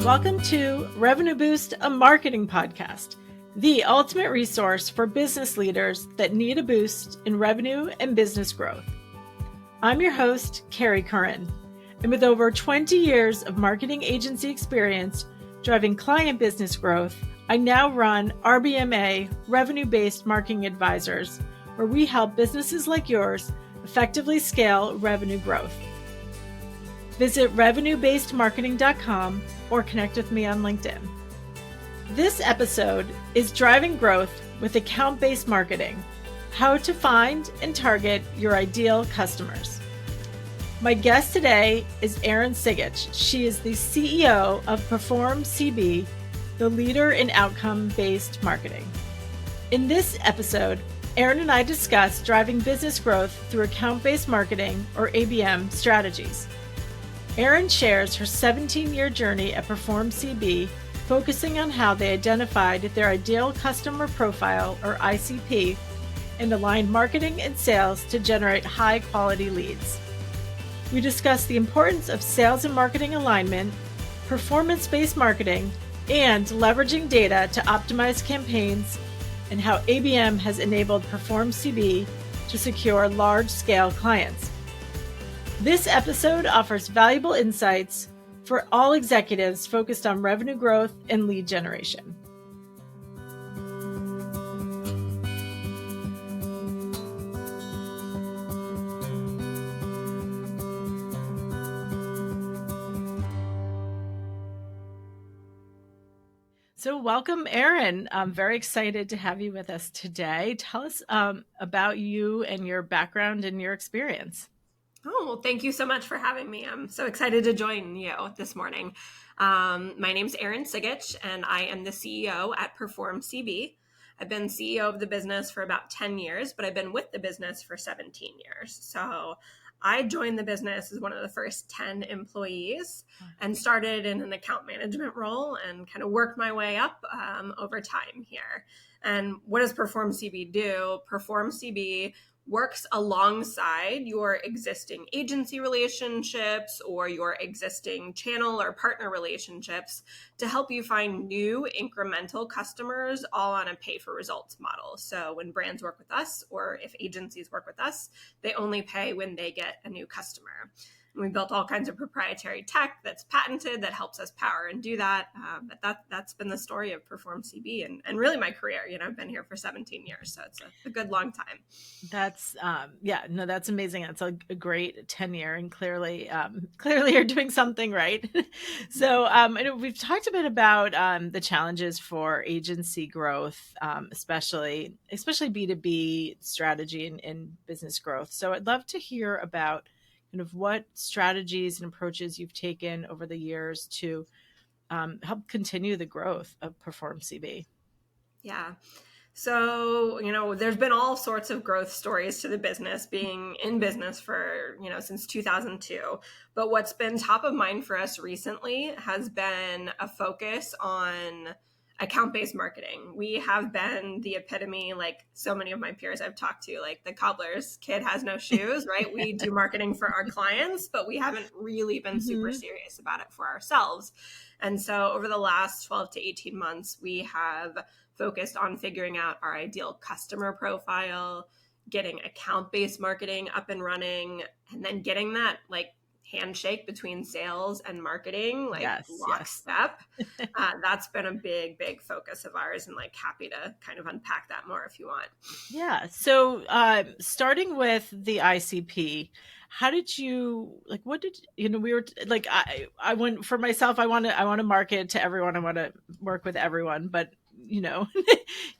Welcome to Revenue Boost, a marketing podcast, the ultimate resource for business leaders that need a boost in revenue and business growth. I'm your host, Kerry Curran, and with over 20 years of marketing agency experience driving client business growth, I now run RBMA, Revenue-Based Marketing Advisors, where we help businesses like yours effectively scale revenue growth. Visit revenuebasedmarketing.com or connect with me on LinkedIn. This episode is Driving Growth with Account-Based Marketing, how to find and target your ideal customers. My guest today is Erin Cigich. She is the CEO of Perform CB, the leader in outcome-based marketing. In this episode, Erin and I discuss driving business growth through account-based marketing, or ABM, strategies. Erin shares her 17-year journey at Perform CB, focusing on how they identified their ideal customer profile, or ICP, and aligned marketing and sales to generate high-quality leads. We discuss the importance of sales and marketing alignment, performance-based marketing, and leveraging data to optimize campaigns, and how ABM has enabled Perform CB to secure large-scale clients. This episode offers valuable insights for all executives focused on revenue growth and lead generation. So welcome, Erin. I'm very excited to have you with us today. Tell us about you and your background and your experience. Oh, well, thank you so much for having me. I'm so excited to join you this morning. My name's Erin Cigich, and I am the CEO at Perform CB. I've been CEO of the business for about 10 years, but I've been with the business for 17 years. So I joined the business as one of the first 10 employees and started in an account management role and kind of worked my way up over time here. And what does Perform CB do? Perform CB works alongside your existing agency relationships or your existing channel or partner relationships to help you find new incremental customers, all on a pay-for-results model. So when brands work with us, or if agencies work with us, they only pay when they get a new customer. And we built all kinds of proprietary tech that's patented that helps us power and do that. But that's been the story of Perform CB and really my career. I've been here for 17 years, so it's a good long time. That's that's amazing. That's a great tenure, and clearly you're doing something right. So I know we've talked a bit about the challenges for agency growth, especially B2B strategy and business growth. So I'd love to hear about kind of what strategies and approaches you've taken over the years to help continue the growth of Perform CB. Yeah. So, there's been all sorts of growth stories to the business, being in business for, since 2002. But what's been top of mind for us recently has been a focus on account-based marketing. We have been the epitome, like so many of my peers I've talked to, like the cobbler's kid has no shoes, right? We do marketing for our clients, but we haven't really been super serious about it for ourselves. And so over the last 12 to 18 months, we have focused on figuring out our ideal customer profile, getting account-based marketing up and running, and then getting that handshake between sales and marketing, lockstep. That's been a big focus of ours, and happy to kind of unpack that more if you want. Yeah. So starting with the ICP, how did you we were I went for myself, I want to market to everyone. I want to work with everyone, but you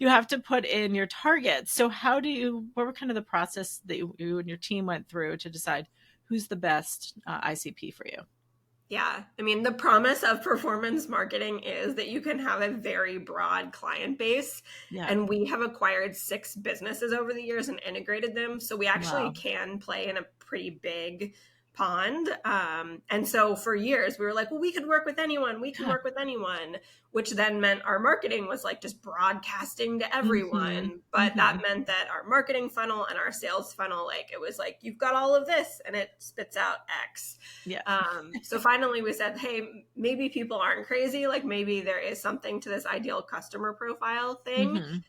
have to put in your targets. So what were kind of the process that you and your team went through to decide who's the best ICP for you? Yeah. I mean, the promise of performance marketing is that you can have a very broad client base. Yeah. And we have acquired 6 businesses over the years and integrated them. So we actually can play in a pretty big pond. And so for years we were like, well, we could work with anyone. We can work with anyone, which then meant our marketing was like just broadcasting to everyone. But that meant that our marketing funnel and our sales funnel, like it was like, you've got all of this and it spits out X. Yeah. So finally we said, hey, maybe people aren't crazy. Like maybe there is something to this ideal customer profile thing.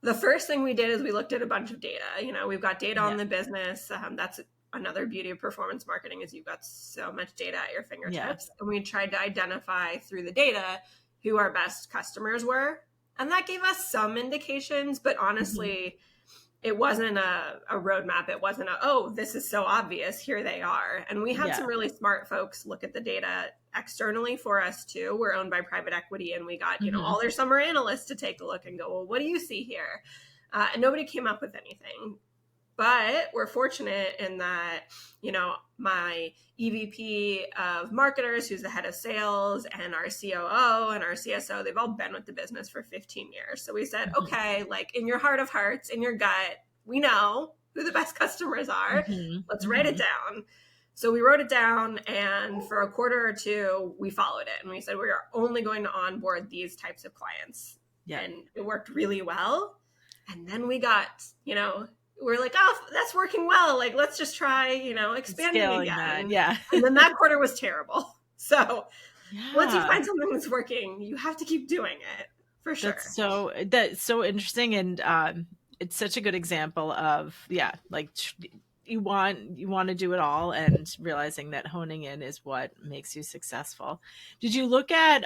The first thing we did is we looked at a bunch of data. We've got data on the business. That's another beauty of performance marketing is you've got so much data at your fingertips. And we tried to identify through the data who our best customers were. And that gave us some indications, but honestly, it wasn't a roadmap. It wasn't this is so obvious. Here they are. And we had some really smart folks look at the data externally for us too. We're owned by private equity and we got, all their summer analysts to take a look and go, well, what do you see here? And nobody came up with anything. But we're fortunate in that, my EVP of marketers, who's the head of sales, and our COO and our CSO, they've all been with the business for 15 years. So we said, okay, like in your heart of hearts, in your gut, we know who the best customers are. Let's write it down. So we wrote it down, and for a quarter or two, we followed it. And we said, we are only going to onboard these types of clients. And it worked really well. And then we got, we're like, that's working well. Like, let's just try, expanding Scaling again. That, And then that quarter was terrible. So once you find something that's working, you have to keep doing it for sure. That's so interesting. And it's such a good example of, you want to do it all and realizing that honing in is what makes you successful. Did you look at,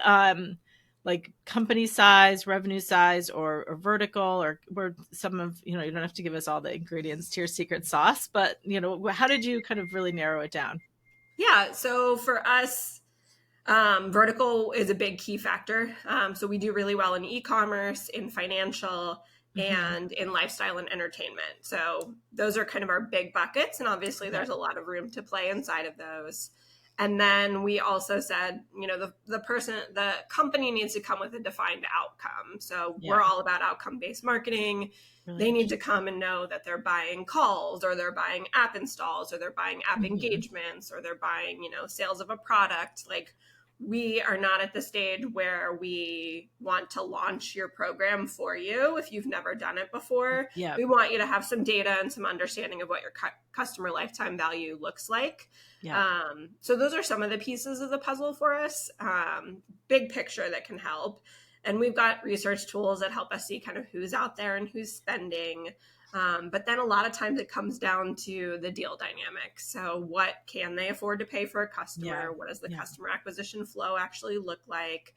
like company size, revenue size, or vertical, or were some of, you don't have to give us all the ingredients to your secret sauce, but, how did you kind of really narrow it down? Yeah. So for us, vertical is a big key factor. So we do really well in e-commerce, in financial, and in lifestyle and entertainment. So those are kind of our big buckets. And obviously there's a lot of room to play inside of those. And then we also said, the company needs to come with a defined outcome. So we're all about outcome-based marketing. Really? They need to come and know that they're buying calls, or they're buying app installs, or they're buying app engagements, or they're buying, sales of a product. Like, we are not at the stage where we want to launch your program for you if you've never done it before. We want you to have some data and some understanding of what your customer lifetime value looks like. So those are some of the pieces of the puzzle for us. Big picture that can help. And we've got research tools that help us see kind of who's out there and who's spending. But then a lot of times it comes down to the deal dynamics. So what can they afford to pay for a customer? What does the customer acquisition flow actually look like?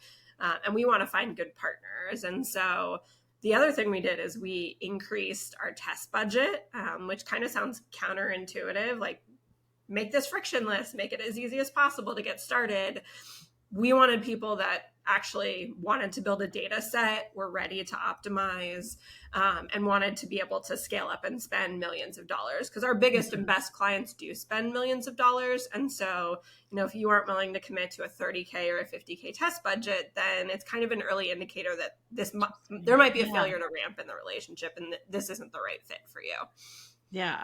And we want to find good partners. And so the other thing we did is we increased our test budget, which kind of sounds counterintuitive, like make this frictionless, make it as easy as possible to get started. We wanted people that actually wanted to build a data set, were ready to optimize, and wanted to be able to scale up and spend millions of dollars, because our biggest and best clients do spend millions of dollars. And so, if you aren't willing to commit to a 30K or a 50K test budget, then it's kind of an early indicator that there might be a failure to ramp in the relationship, and this isn't the right fit for you. Yeah,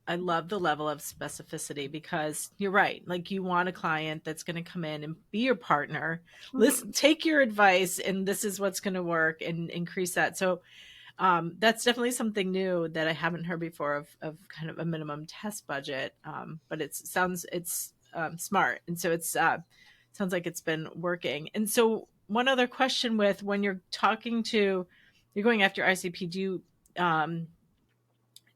I love the level of specificity, because you're right. Like, you want a client that's going to come in and be your partner, listen, take your advice, and this is what's going to work, and increase that. So that's definitely something new that I haven't heard before of kind of a minimum test budget. But it's smart. And so it's sounds like it's been working. And so one other question with when you're going after ICP,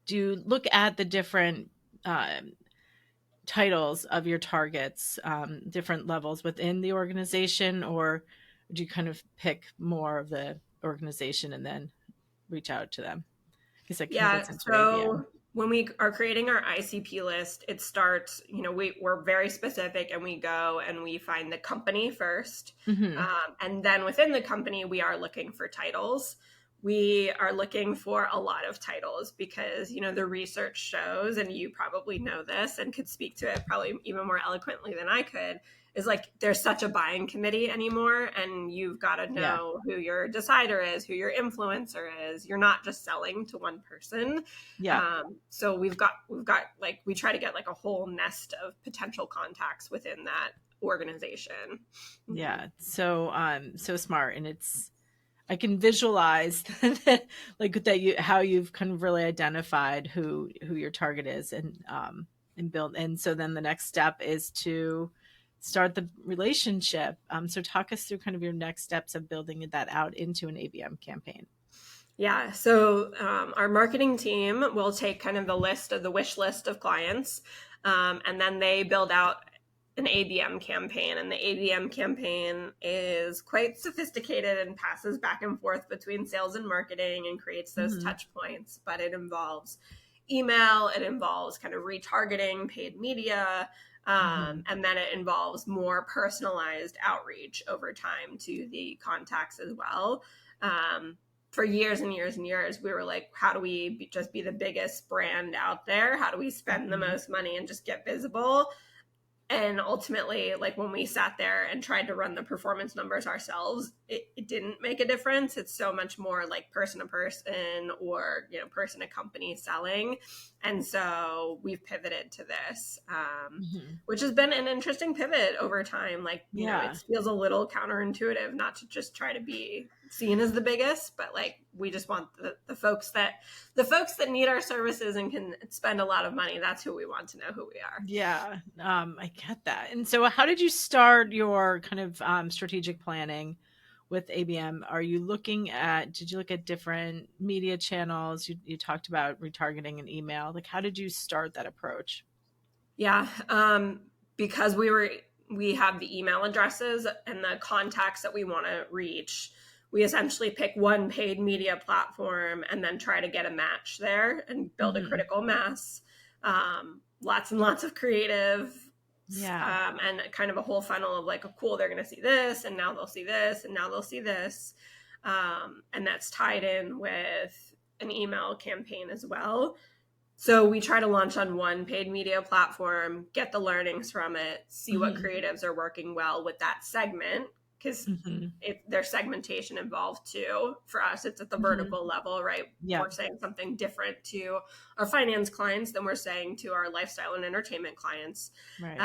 do you look at the different titles of your targets, different levels within the organization, or do you kind of pick more of the organization and then reach out to them? So when we are creating our ICP list, it starts, we're very specific, and we go and we find the company first. And then within the company, we are looking for titles. we are looking for a lot of titles because, the research shows, and you probably know this and could speak to it probably even more eloquently than I could, is like there's such a buying committee anymore, and you've got to know who your decider is, who your influencer is. You're not just selling to one person. So we've got like, we try to get like a whole nest of potential contacts within that organization. Yeah. So smart. And I can visualize that, like that how you've kind of really identified who your target is and build. And so then the next step is to start the relationship. So talk us through kind of your next steps of building that out into an ABM campaign. Yeah. So our marketing team will take kind of the wish list of clients, and then they build out an ABM campaign. And the ABM campaign is quite sophisticated and passes back and forth between sales and marketing and creates those touch points. But it involves email, it involves kind of retargeting, paid media, and then it involves more personalized outreach over time to the contacts as well. For years and years and years, we were like, how do we just be the biggest brand out there? How do we spend the most money and just get visible? And ultimately, like when we sat there and tried to run the performance numbers ourselves, it didn't make a difference. It's so much more like person to person or, person to company selling. And so we've pivoted to this, which has been an interesting pivot over time. Like, it feels a little counterintuitive not to just try to be seen as the biggest, but like, we just want the folks that need our services and can spend a lot of money. That's who we want to know who we are. Yeah. I get that. And so how did you start your kind of strategic planning with ABM? Did you look at different media channels? You talked about retargeting and email. Like, how did you start that approach? Yeah. Because we have the email addresses and the contacts that we want to reach. We essentially pick one paid media platform and then try to get a match there and build a critical mass. Lots and lots of creative, and kind of a whole funnel of like, oh, cool, they're going to see this, and now they'll see this, and now they'll see this. And that's tied in with an email campaign as well. So we try to launch on one paid media platform, get the learnings from it, see what creatives are working well with that segment. Because if there's segmentation involved too, for us, it's at the vertical level, right? Yeah. We're saying something different to our finance clients than we're saying to our lifestyle and entertainment clients. Right.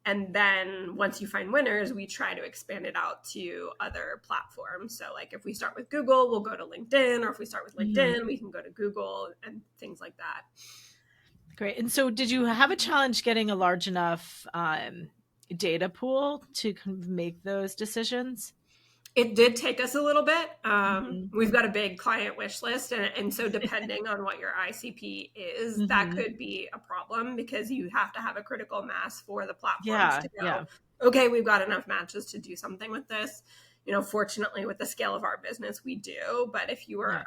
And then once you find winners, we try to expand it out to other platforms. So like if we start with Google, we'll go to LinkedIn, or if we start with LinkedIn, we can go to Google and things like that. Great. And so did you have a challenge getting a large enough data pool to kind of make those decisions? It did take us a little bit. We've got a big client wish list. And so depending on what your ICP is, that could be a problem because you have to have a critical mass for the platforms to go, okay, we've got enough matches to do something with this. Fortunately, with the scale of our business, we do. But if you were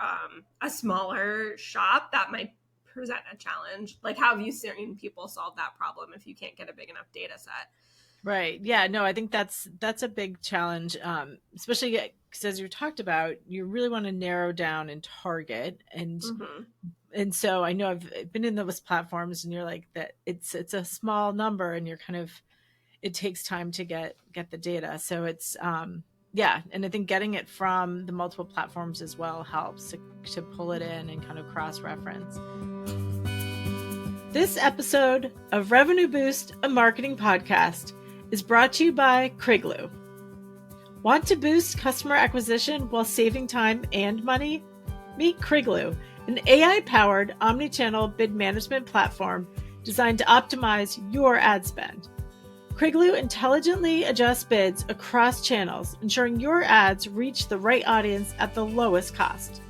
a smaller shop, that might present a challenge. Like, how have you seen people solve that problem if you can't get a big enough data set? Right. Yeah, no, I think that's a big challenge, especially because as you talked about, you really want to narrow down and target. And so I know I've been in those platforms and you're like that it's a small number and you're kind of, it takes time to get the data. So it's, and I think getting it from the multiple platforms as well helps to pull it in and kind of cross-reference. This episode of Revenue Boost, a marketing podcast, is brought to you by Kriglu. Want to boost customer acquisition while saving time and money? Meet Kriglu, an AI-powered omnichannel bid management platform designed to optimize your ad spend. Kriglu intelligently adjusts bids across channels, ensuring your ads reach the right audience at the lowest cost.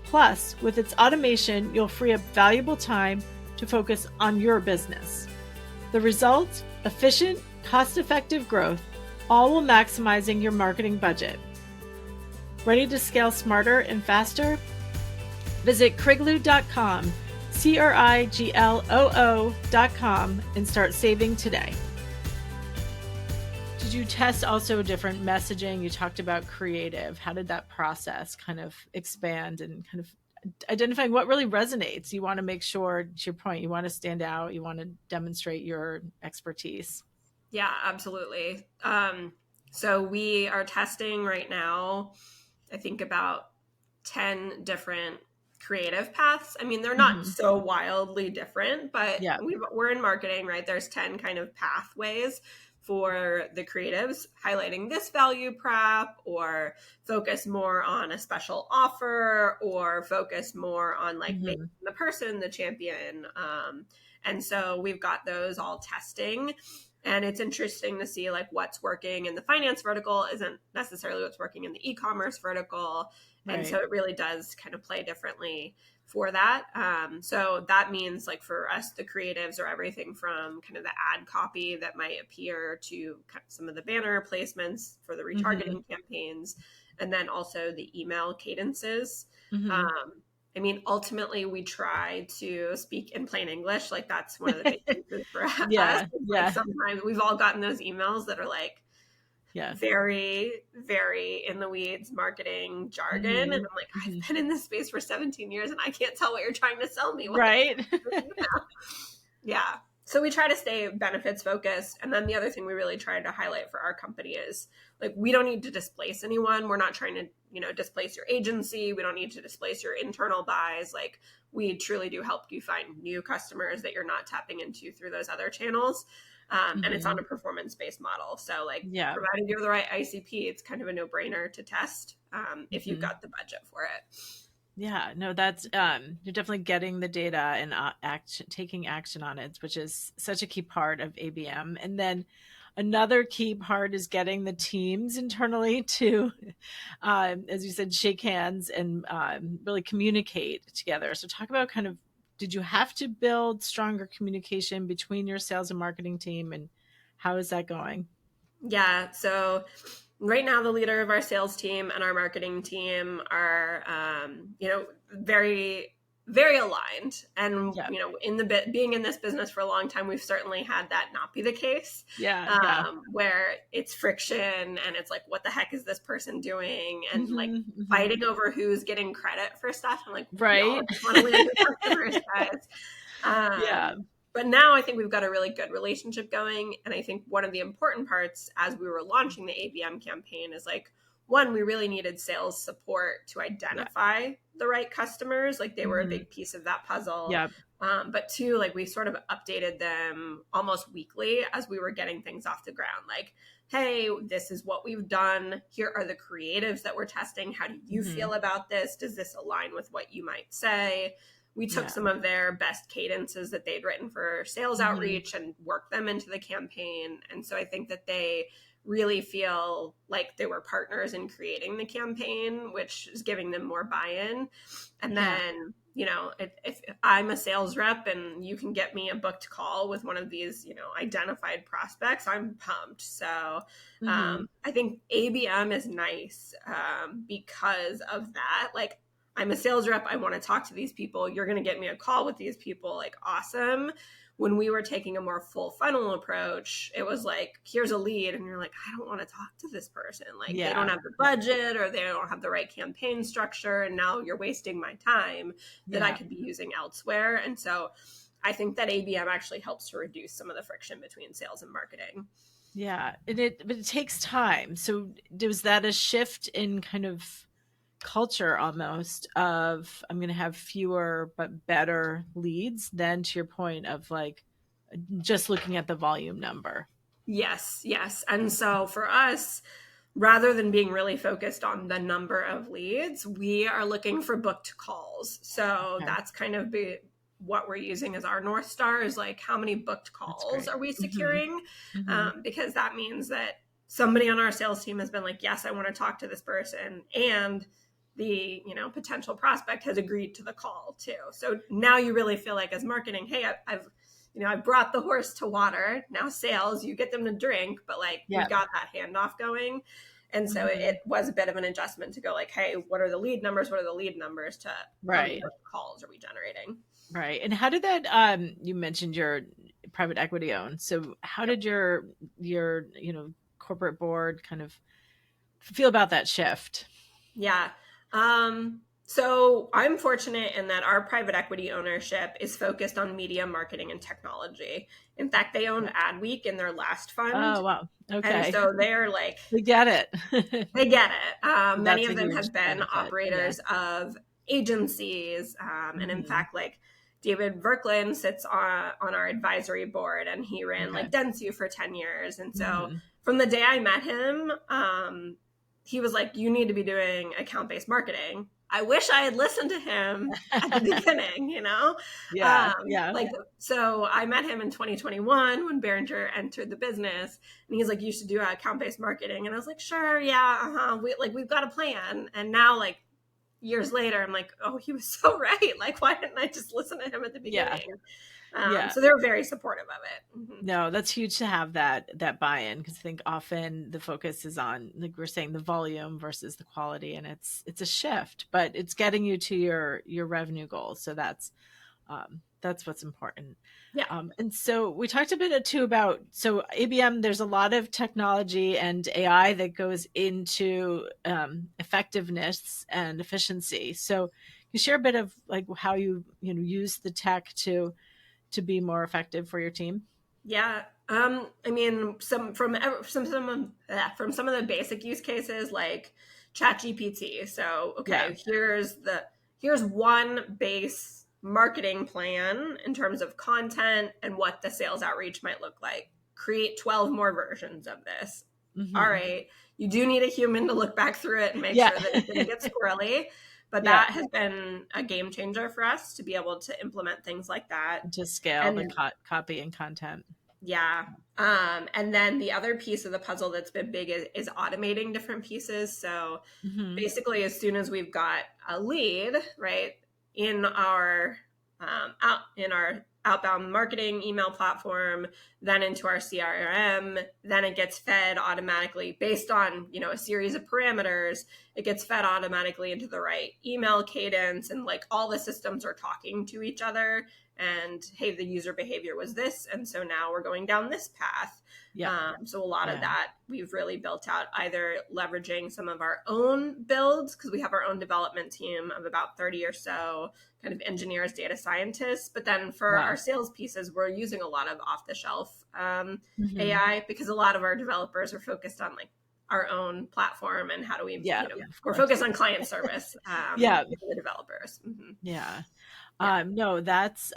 Plus, with its automation, you'll free up valuable time to focus on your business. The result? Efficient, cost-effective growth, all while maximizing your marketing budget. Ready to scale smarter and faster? Visit Kriglu.com, Kriglo.com, and start saving today. Did you test also different messaging? You talked about creative. How did that process kind of expand and kind of identifying what really resonates? You want to make sure, to your point, you want to stand out, you want to demonstrate your expertise. Yeah, absolutely. So we are testing right now, I think about 10 different creative paths. I mean, they're not Mm-hmm. so wildly different, but Yeah. we're in marketing, right? There's 10 kind of pathways for the creatives, highlighting this value prop, or focus more on a special offer, or focus more on like making Mm-hmm. the person the champion. And so we've got those all testing. And it's interesting to see like what's working in the finance vertical isn't necessarily what's working in the e-commerce vertical. And so Right. it really does kind of play differently for that. So that means like for us, the creatives are everything from kind of the ad copy that might appear to some of the banner placements for the Mm-hmm. retargeting campaigns, and then also the email cadences. Mm-hmm. Um, I mean, ultimately, we try to speak in plain English. Like that's one of the big pieces for us. Yeah. Like Yeah. sometimes we've all gotten those emails that are like Yeah. very, very in the weeds marketing jargon. And Mm-hmm. I'm like, Mm-hmm. I've been in this space for 17 years and I can't tell what you're trying to sell me. What Right. Yeah. So we try to stay benefits focused. And then the other thing we really try to highlight for our company is like, we don't need to displace anyone. We're not trying to, displace your agency. We don't need to displace your internal buys. Like, we truly do help you find new customers that you're not tapping into through those other channels. And it's Mm-hmm. on a performance-based model. So like, Yeah. provided you have the right ICP, it's kind of a no-brainer to test if you've Mm-hmm. got the budget for it. Yeah, no, that's you're definitely getting the data and taking action on it, which is such a key part of ABM. And then another key part is getting the teams internally to, as you said, shake hands and really communicate together. So talk about kind of, did you have to build stronger communication between your sales and marketing team, and how is that going? Yeah. So right now, the leader of our sales team and our marketing team are, very, very aligned. And, Yeah, in the bit being in this business for a long time, we've certainly had that not be the case, yeah, yeah. where it's friction and it's like, what the heck is this person doing? And like Hmm. Hmm. fighting over who's getting credit for stuff. I'm like, we all Right. just want to land the customers, guys. Yeah. But now I think we've got a really good relationship going. And I think one of the important parts as we were launching the ABM campaign is like, one, we really needed sales support to Yeah. identify the right customers. Like they were a Hmm. big piece of that puzzle. Yeah. But two, like we sort of updated them almost weekly as we were getting things off the ground. Like, hey, this is what we've done. Here are the creatives that we're testing. How do you Hmm. feel about this? Does this align with what you might say? We took Yeah. some of their best cadences that they'd written for sales Hmm. outreach and worked them into the campaign. And so I think that they really feel like they were partners in creating the campaign, which is giving them more buy-in. And Yeah. then, if I'm a sales rep and you can get me a booked call with one of these, identified prospects, I'm pumped. So Hmm. I think ABM is nice because of that. Like, I'm a sales rep. I want to talk to these people. You're going to get me a call with these people. Like, awesome. When we were taking a more full funnel approach, it was like, here's a lead. And you're like, I don't want to talk to this person. Like, they don't Yeah. have the budget or they don't have the right campaign structure. And now you're wasting my time that I Yeah. could be using elsewhere. And so I think that ABM actually helps to reduce some of the friction between sales and marketing. Yeah. But it takes time. So was that a shift in kind of culture almost of, I'm going to have fewer but better leads, than to your point of like just looking at the volume number? Yes, yes. And so for us, rather than being really focused on the number of leads, we are looking for booked calls. So Okay. that's kind of what we're using as our North Star is like, how many booked That's calls great. are we Hmm. securing? Hmm. Because that means that somebody on our sales team has been like, yes, I want to talk to this person. And the potential prospect has agreed to the call too. So now you really feel like as marketing, hey, I brought the horse to water. Now sales, you get them to drink, but like we've Yeah. got that handoff going. And so Hmm. it was a bit of an adjustment to go like, hey, what are the lead numbers? What are the lead numbers to how many Right. calls are we generating? Right. And how did that you mentioned your private equity owned. So how Yep. did your corporate board kind of feel about that shift? Yeah. So I'm fortunate in that our private equity ownership is focused on media marketing and technology. In fact, they owned Adweek in their last fund. Oh, wow. And Okay. so they're like, We get it. they get it. Many That's a of them huge have been benefit. Yeah. operators of agencies. And in Mhm. fact, like David Verklin sits on our advisory board, and he ran Okay. like Dentsu for 10 years. And so Mhm. from the day I met him, he was like, you need to be doing account-based marketing. I wish I had listened to him at the beginning, you know? Yeah. Yeah. Like, so I met him in 2021 when Behringer entered the business, and he's like, you should do account-based marketing. And I was like, sure, yeah, we've got a plan. And now, like, years later, I'm like, oh, he was so right. Like, why didn't I just listen to him at the Yeah. beginning? Yeah. So they're very supportive of it. Mm-hmm. No, that's huge to have that buy-in, because I think often the focus is on, like we're saying, the volume versus the quality, and it's a shift, but it's getting you to your revenue goals. So that's what's important. Yeah. And so we talked a bit too about, so ABM, there's a lot of technology and AI that goes into effectiveness and efficiency. So you share a bit of like how you use the tech to be more effective for your team. Yeah. I mean, from some of the basic use cases like ChatGPT. So, Yeah. okay, here's one base marketing plan in terms of content and what the sales outreach might look like. Create 12 more versions of this. All Mm-hmm. right. You do need a human to look back through it and make Yeah. sure that it didn't get squirrely. But Yeah. that has been a game changer for us to be able to implement things like that. To scale the And copy and content. yeah. And then the other piece of the puzzle that's been big is automating different pieces. So Mm-hmm. basically, as soon as we've got a lead, right, in our in our outbound marketing email platform, then into our CRM, then it gets fed automatically based on a series of parameters. It gets fed automatically into the right email cadence, and like all the systems are talking to each other. And hey, the user behavior was this, and so now we're going down this path. Yeah. So a lot of Yeah. that we've really built out, either leveraging some of our own builds, because we have our own development team of about 30 or so kind of engineers, data scientists. But then for Wow. our sales pieces, we're using a lot of off-the-shelf Mm-hmm. AI, because a lot of our developers are focused on like our own platform and how do we, Yeah. Yeah. Of we're course. focused on client service Yeah. for the developers. Mm-hmm. Yeah. Yeah. No, that's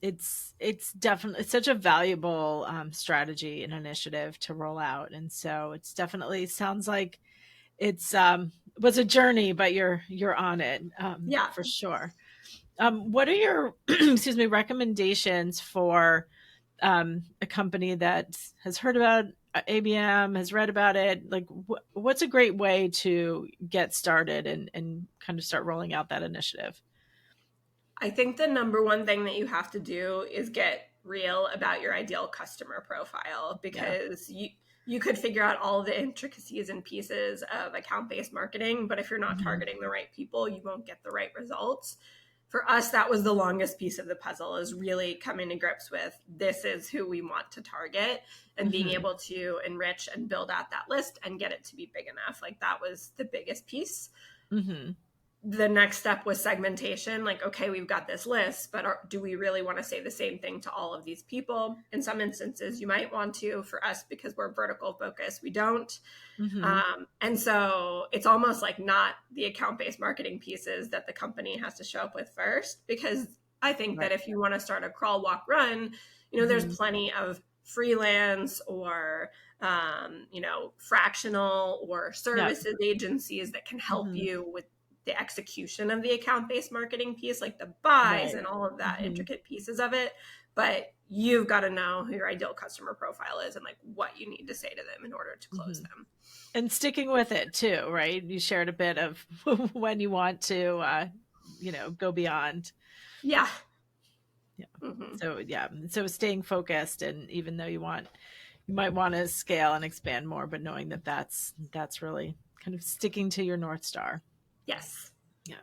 it's definitely such a valuable strategy and initiative to roll out, and so it's definitely sounds like it's was a journey, but you're on it Yeah. for sure. What are your excuse me recommendations for a company that has heard about ABM, has read about it? Like, what's a great way to get started and kind of start rolling out that initiative? I think the number one thing that you have to do is get real about your ideal customer profile, Yeah. because you could figure out all the intricacies and pieces of account-based marketing, but if you're not Hmm. targeting the right people, you won't get the right results. For us, that was the longest piece of the puzzle, is really coming to grips with this is who we want to target, and being Hmm. able to enrich and build out that list and get it to be big enough. Like, that was the biggest piece. Hmm. The next step was segmentation. Like, okay, we've got this list, but do we really want to say the same thing to all of these people? In some instances, you might want to. For us, because we're vertical focused, we don't. Hmm. And so it's almost like not the account-based marketing pieces that the company has to show up with first, because I think Right. that if you want to start a crawl, walk, run, there's Hmm. plenty of freelance or fractional or Yeah. services agencies that can help Hmm. you with the execution of the account-based marketing piece, like the buys Right. and all of that Hmm. intricate pieces of it. But you've got to know who your ideal customer profile is and like what you need to say to them in order to close Hmm. them. And sticking with it too, right? You shared a bit of when you want to, go beyond. Yeah. Yeah. Mm-hmm. So yeah. So staying focused, and even though you might want to scale and expand more, but knowing that that's really kind of sticking to your North Star. Yes. Yeah.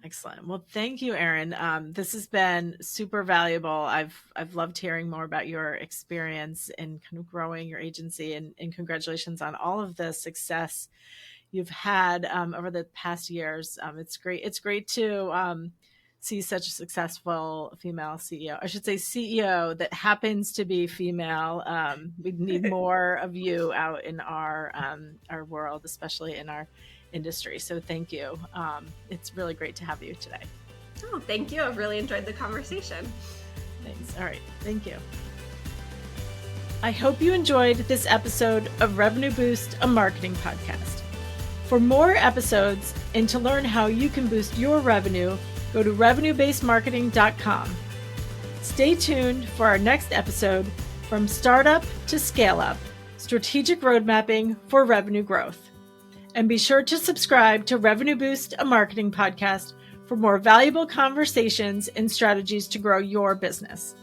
Excellent. Well, thank you, Erin. This has been super valuable. I've loved hearing more about your experience in kind of growing your agency, and congratulations on all of the success you've had over the past years. It's great. It's great to see such a successful female CEO. I should say CEO that happens to be female. We need more of you out in our world, especially in our industry. So thank you. It's really great to have you today. Oh, thank you. I've really enjoyed the conversation. Thanks. All right. Thank you. I hope you enjoyed this episode of Revenue Boost, a marketing podcast. For more episodes and to learn how you can boost your revenue, go to revenuebasedmarketing.com. Stay tuned for our next episode, From Startup to Scale Up, Strategic Roadmapping for Revenue Growth. And be sure to subscribe to Revenue Boost, a marketing podcast, for more valuable conversations and strategies to grow your business.